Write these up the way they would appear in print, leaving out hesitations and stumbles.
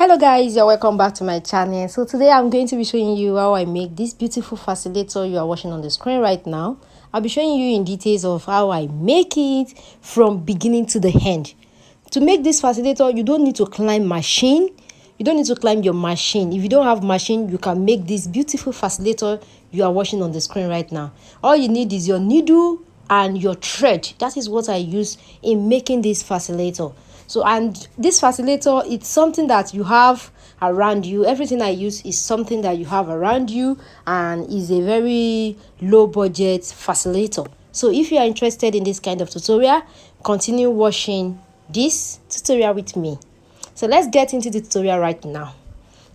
Hello guys, you're welcome back to my channel. So today I'm going to be showing you how I make this beautiful fascinator you are watching on the screen right now. I'll be showing you in details of how I make it from beginning to the end. To make this fascinator, you don't need to climb machine. You don't need to climb your machine. If you don't have machine, you can make this beautiful fascinator you are watching on the screen right now. All you need is your needle and your thread. That is what I use in making this fascinator. So, and this fascinator, it's something that you have around you. Everything I use is something that you have around you and is a very low budget fascinator. So if you are interested in this kind of tutorial, continue watching this tutorial with me. So let's get into the tutorial right now.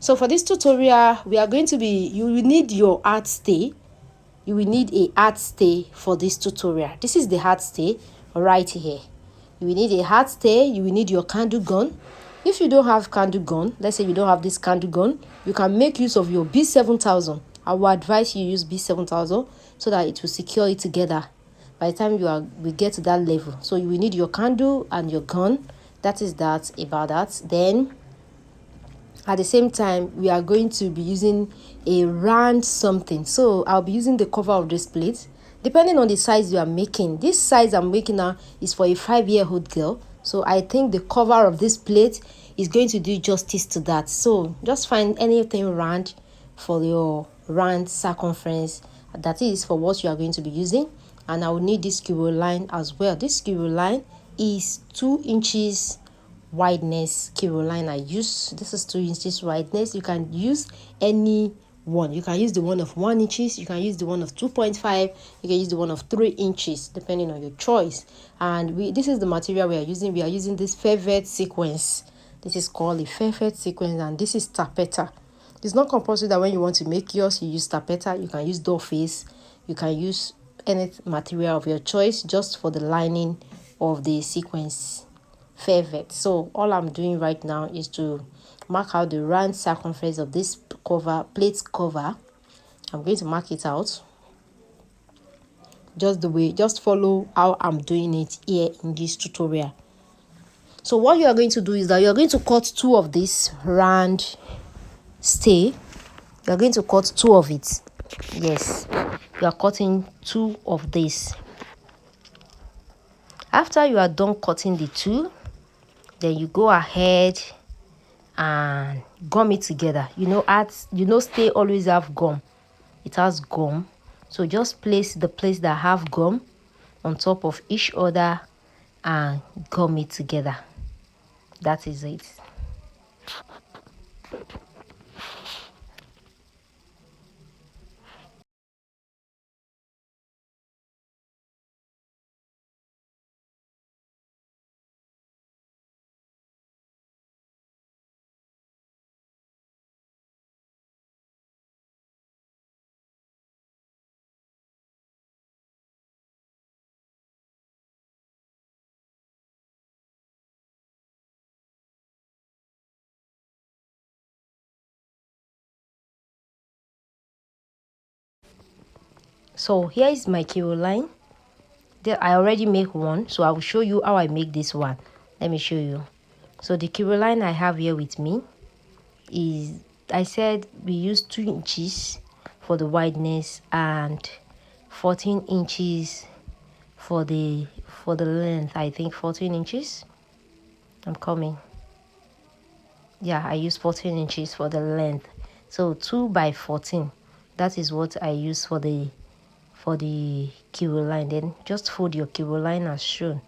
So for this tutorial, we are going to be, you will need your art stay. You will need a art stay for this tutorial. This is the art stay right here. You will need a hard stay. You will need your candle gun. If you don't have candle gun, let's say you don't have this candle gun, you can make use of your B7000. I will advise you use B7000 so that it will secure it together by the time we get to that level. So you will need your candle and your gun. That is that about that. Then at the same time, we are going to be using a round something. So I'll be using the cover of this plate depending on the size you are making. This size I'm making now is for a 5-year-old girl, so I think the cover of this plate is going to do justice to that. So just find anything round for your round circumference, that is for what you are going to be using. And I will need this skewer line as well. This skewer line is 2 inches wideness skewer line I use. This is 2 inches wideness. You can use any one. You can use the one of 1 inches, you can use the one of 2.5, you can use the one of 3 inches depending on your choice. And this is the material we are using. We are using this velvet sequence. This is called a velvet sequence, and this is tappeta. It's not compulsory that when you want to make yours you use tappeta. You can use doll face, you can use any material of your choice just for the lining of the sequence velvet. So all I'm doing right now is to mark out the round circumference of this plate cover. I'm going to mark it out just follow how I'm doing it here in this tutorial. So what you are going to do is that you are going to cut 2 of this round stay. You are going to cut 2 of it. Yes, you are cutting 2 of this. After you are done cutting the 2, then you go ahead and gum it together. Stay always have gum. It has gum, so just place the place that have gum on top of each other and gum it together. That is it. So here is my keyhole line. There I already make one, so I will show you how I make this one. Let me show you. So the keyhole line I have here with me is, I said we use 2 inches for the wideness and 14 inches for the length. I think 14 inches. I'm coming. Yeah, I use 14 inches for the length. So 2 by 14. That is what I use for the cable line. Then just fold your cable line as shown.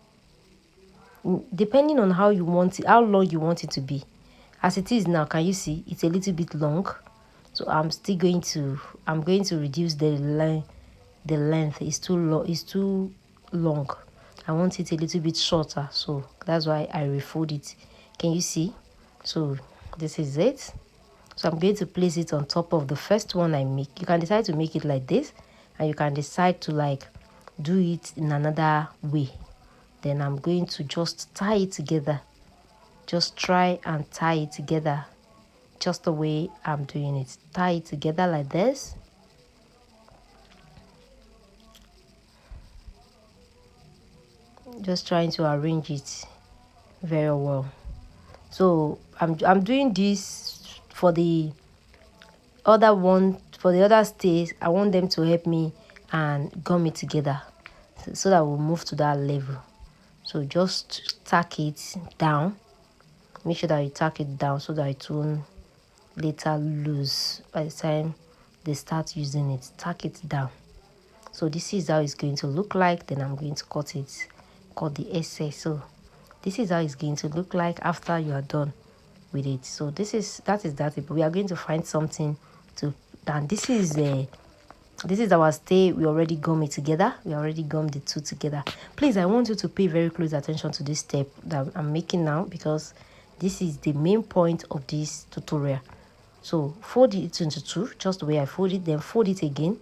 Depending on how you want it, how long you want it to be. As it is now, can you see it's a little bit long? So I'm going to reduce the line. The length is too long. I want it a little bit shorter, so that's why I refold it. Can you see? So this is it. So I'm going to place it on top of the first one I make. You can decide to make it like this, and you can decide to do it in another way. Then I'm going to just tie it together. Just try and tie it together just the way I'm doing it. Tie it together like this. Just trying to arrange it very well. So I'm doing this for the other one, for the other stays. I want them to help me and gum it together, so that we'll move to that level. So just tack it down. Make sure that you tack it down so that it won't later lose by the time they start using it. Tack it down. So this is how it's going to look like. Then I'm going to cut the excess. So this is how it's going to look like after you are done with it. So that is that. We are going to find something to, and this is our stay. We already gum it together. We already gummed the two together. Please, I want you to pay very close attention to this step that I'm making now, because this is the main point of this tutorial. So fold it into two, just the way I fold it, then fold it again.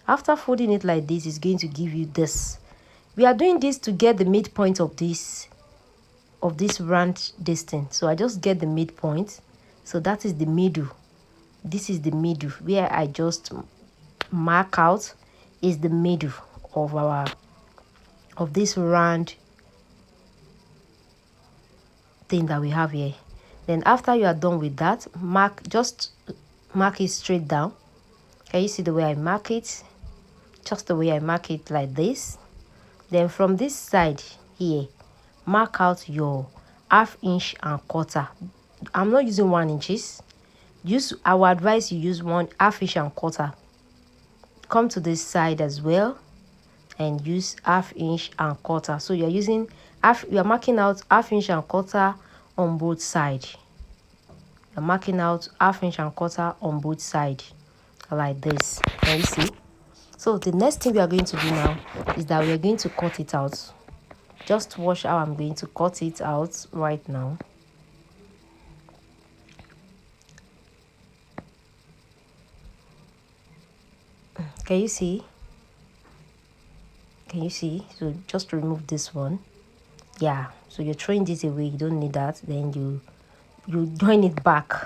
After folding it like this, it's going to give you this. We are doing this to get the midpoint of this round distance. So I just get the midpoint. So that is the middle. This is the middle where I just mark out, is the middle of this round thing that we have here. Then after you are done with that, just mark it straight down. Can you see the way I mark it? Just the way I mark it, like this. Then from this side here, mark out your 1/2 inch and quarter. I'm not using 1 inches. I would advise you use 1/2 inch and quarter. Come to this side as well and use 1/2 inch and quarter. So you're using you are marking out 1/2 inch and quarter on both sides. You're marking out 1/2 inch and quarter on both sides, like this. Can you see? So the next thing we are going to do now is that we are going to cut it out. Just watch how I'm going to cut it out right now. Can you see? Can you see? So just remove this one. Yeah, so you're throwing this away, you don't need that. Then you join it back.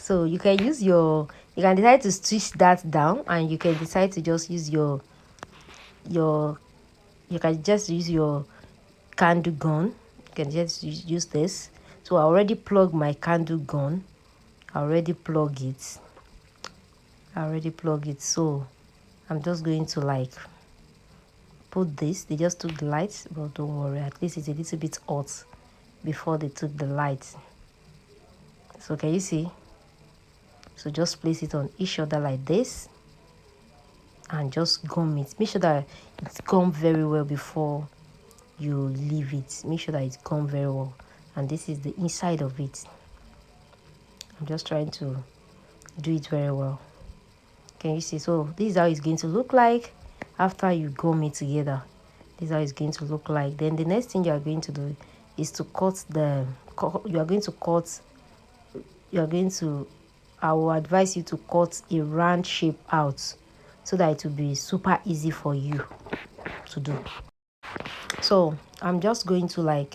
So you can decide to stitch that down, and you can decide to just use your candle gun. You can just use this. So I already plugged my candle gun. I already plug it. So I'm just going to put this. They just took the lights, but don't worry, at least it's a little bit hot before they took the lights. So can you see? So just place it on each other like this and just gum it. Make sure that it's gummed very well before you leave it. Make sure that it's gummed very well. And this is the inside of it. I'm just trying to do it very well. Can you see? So this is how it's going to look like after you gum it together. This is how it's going to look like. Then the next thing you are going to do is to I will advise you to cut a round shape out, so that it will be super easy for you to do. So I'm just going to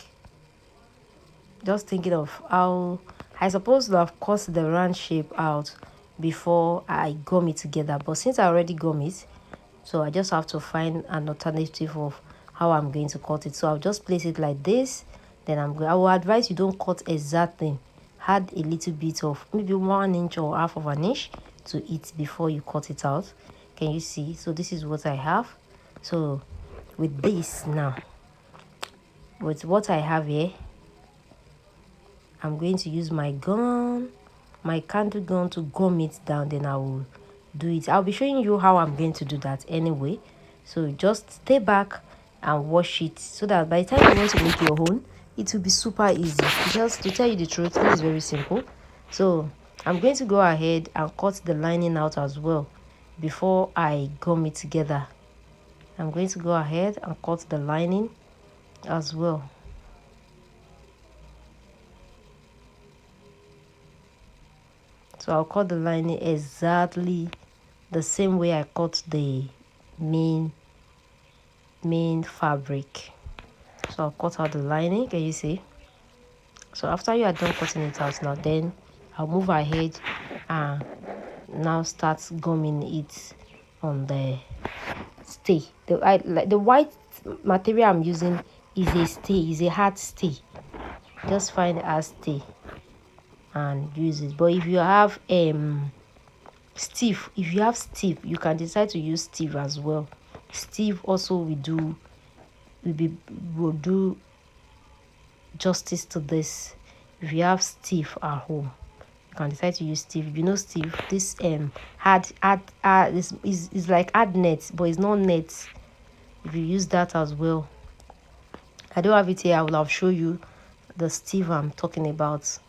just thinking of how I supposed to have cut the round shape out before I gum it together, but since I already gum it, so I just have to find an alternative of how I'm going to cut it. So I'll just place it like this. Then I will advise you don't cut exactly. Add a little bit of maybe 1 inch or 1/2 inch to it before you cut it out. Can you see? So this is what I have. So with this now, with what I have here, I'm going to use my candle gun to gum it down. Then I will do it. I'll be showing you how I'm going to do that anyway. So just stay back and watch it, so that by the time you want to make your own, it will be super easy. Because to tell you the truth, this is very simple. So I'm going to go ahead and cut the lining out as well before I gum it together. I'm going to go ahead and cut the lining as well. So I'll cut the lining exactly the same way I cut the main fabric. So I'll cut out the lining. Can you see? So after you are done cutting it out now, then I'll move ahead and now start gumming it on the stay. The white material I'm using is a hard stay. just find a stay and use it. But if you have Steve, if you have Steve, you can decide to use Steve as well. Steve also will do justice to this. If you have Steve at home, you can decide to use Steve. If you know Steve, this is like add net, but it's not net. If you use that as well, I don't have it here. I will have show you the Steve I'm talking about.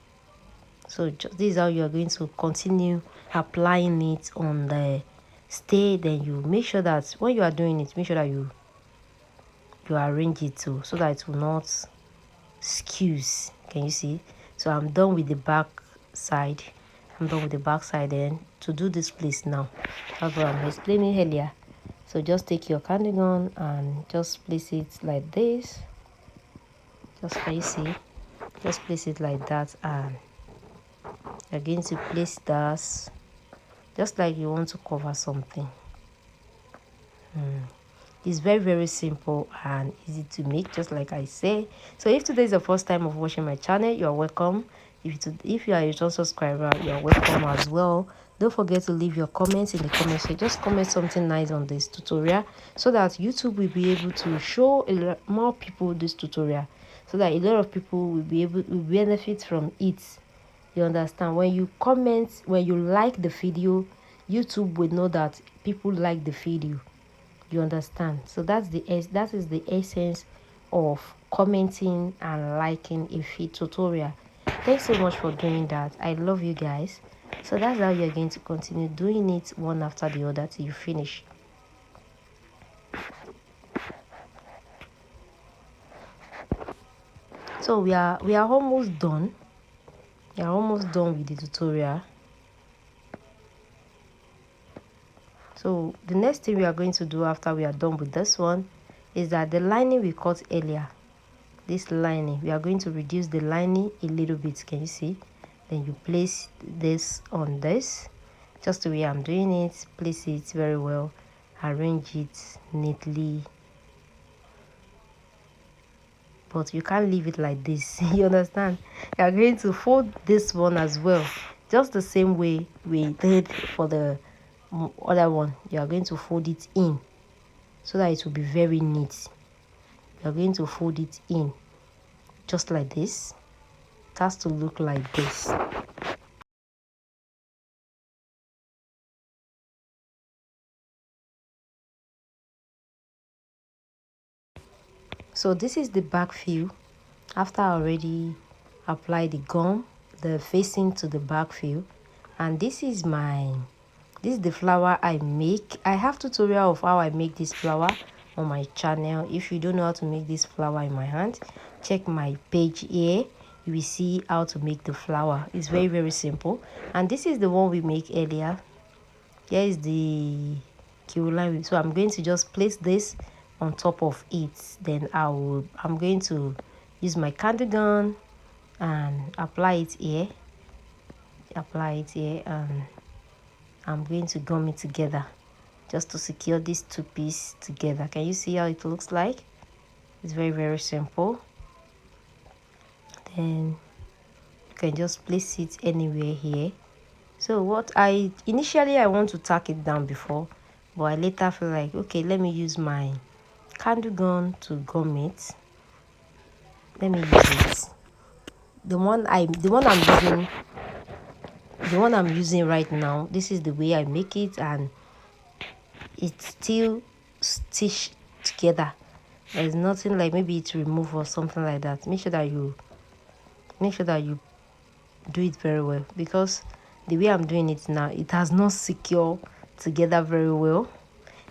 So this is how you are going to continue applying it on the stay. Then you make sure that when you are doing it, make sure that you arrange it too, so that it will not skews. Can you see? So I'm done with the back side. Then to do this place now, that's what I'm explaining earlier. So just take your cardigan and just place it like this. Just place it like that, and you're going to place that just like you want to cover something. It's very, very simple and easy to make, just like I say. So if today is the first time of watching my channel, you are welcome. If you are a return subscriber, you are welcome as well. Don't forget to leave your comments in the comment section. Just comment something nice on this tutorial, so that YouTube will be able to show a lot more people this tutorial, so that a lot of people will be able to benefit from it. You understand? When you comment, when you like the video, YouTube will know that people like the video. You understand? So that is the essence of commenting and liking a feed tutorial. Thanks so much for doing that. I love you guys. So that's how you're going to continue doing it one after the other till you finish. So we are almost done. We are almost done with the tutorial. So the next thing we are going to do after we are done with this one is that the lining we cut earlier, this lining, we are going to reduce the lining a little bit. Can you see? Then you place this on this, just the way I'm doing it. Place it very well, arrange it neatly, but you can't leave it like this. You understand? You are going to fold this one as well, just the same way we did for the other one. You are going to fold it in so that it will be very neat. You are going to fold it in just like this. It has to look like this. So this is the back view after I already applied the gum, the facing to the back view. And this is the flower I make. I have tutorial of how I make this flower on my channel. If you don't know how to make this flower in my hand, check my page here. You will see how to make the flower. It's very, very simple. And this is the one we make earlier. Here is the line. So I'm going to just place this on top of it. Then I'm going to use my cardigan and apply it here. And I'm going to gum it together just to secure these two pieces together. Can you see how it looks like? It's very, very simple. Then you can just place it anywhere here. So initially I want to tack it down before, but I later feel like, okay, let me use my candle gun to gum it. Let me use it. The one I'm using right now, this is the way I make it, and it's still stitched together. There's nothing like maybe it's removed or something like that. Make sure that you do it very well, because the way I'm doing it now, it has not secured together very well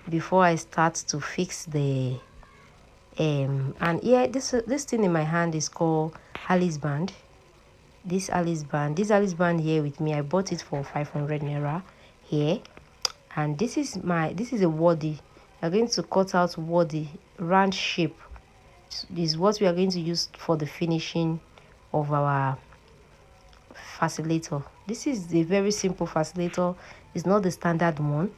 before I start to fix the and yeah, this thing in my hand is called Alice band. This Alice band here with me, I bought it for 500 naira here. And this is a waddy. We're going to cut out waddy round shape. This is what we are going to use for the finishing of our Fascinator. This is a very simple Fascinator. It's not the standard one.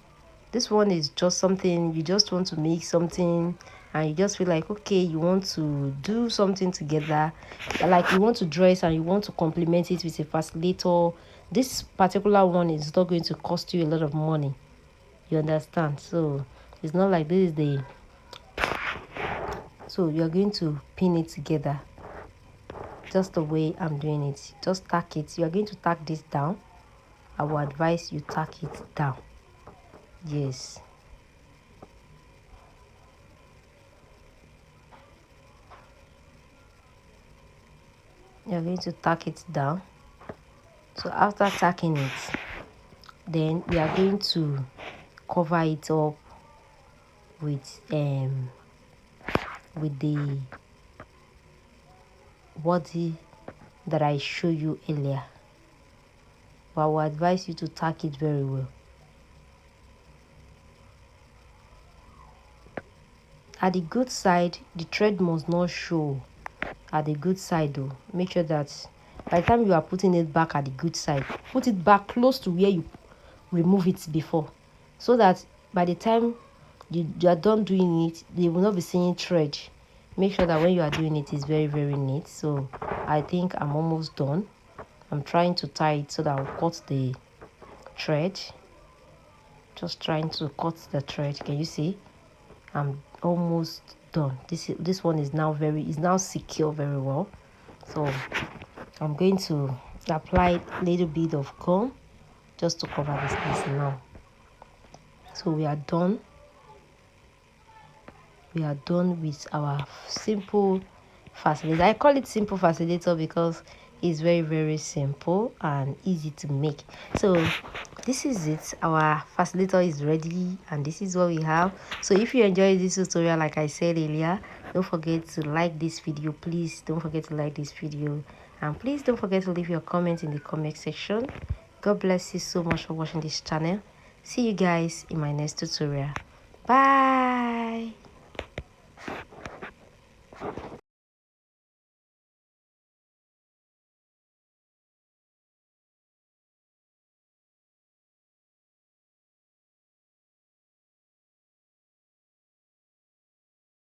This one is just something you just want to make something and you just feel like, okay, you want to do something together, like you want to dress and you want to complement it with a facilitator, this particular one is not going to cost you a lot of money. You understand? So it's not like this is the, so you're going to pin it together just the way I'm doing it. Just tack it. You're going to tack this down. I will advise you tack it down. Yes. You're going to tack it down. So after tacking it, then we are going to cover it up with the body that I showed you earlier. But I will advise you to tack it very well. At the good side, the thread must not show. At the good side though, make sure that by the time you are putting it back at the good side, put it back close to where you remove it before, so that by the time you are done doing it, they will not be seeing thread. Make sure that when you are doing it, it's very, very neat. So I think I'm almost done. I'm trying to tie it so that I'll cut the thread. Just trying to cut the thread. Can you see? I'm almost done. This one is now secure very well. So I'm going to apply a little bit of gum just to cover this piece now. So we are done. We are done with our simple facilitator. I call it simple facilitator because it's very, very simple and easy to make. So this is it. Our facilitator is ready, and this is what we have. So if you enjoyed this tutorial, like I said earlier, don't forget to like this video. Please don't forget to like this video, and please don't forget to leave your comment in the comment section. God bless you so much for watching this channel. See you guys in my next tutorial. Bye.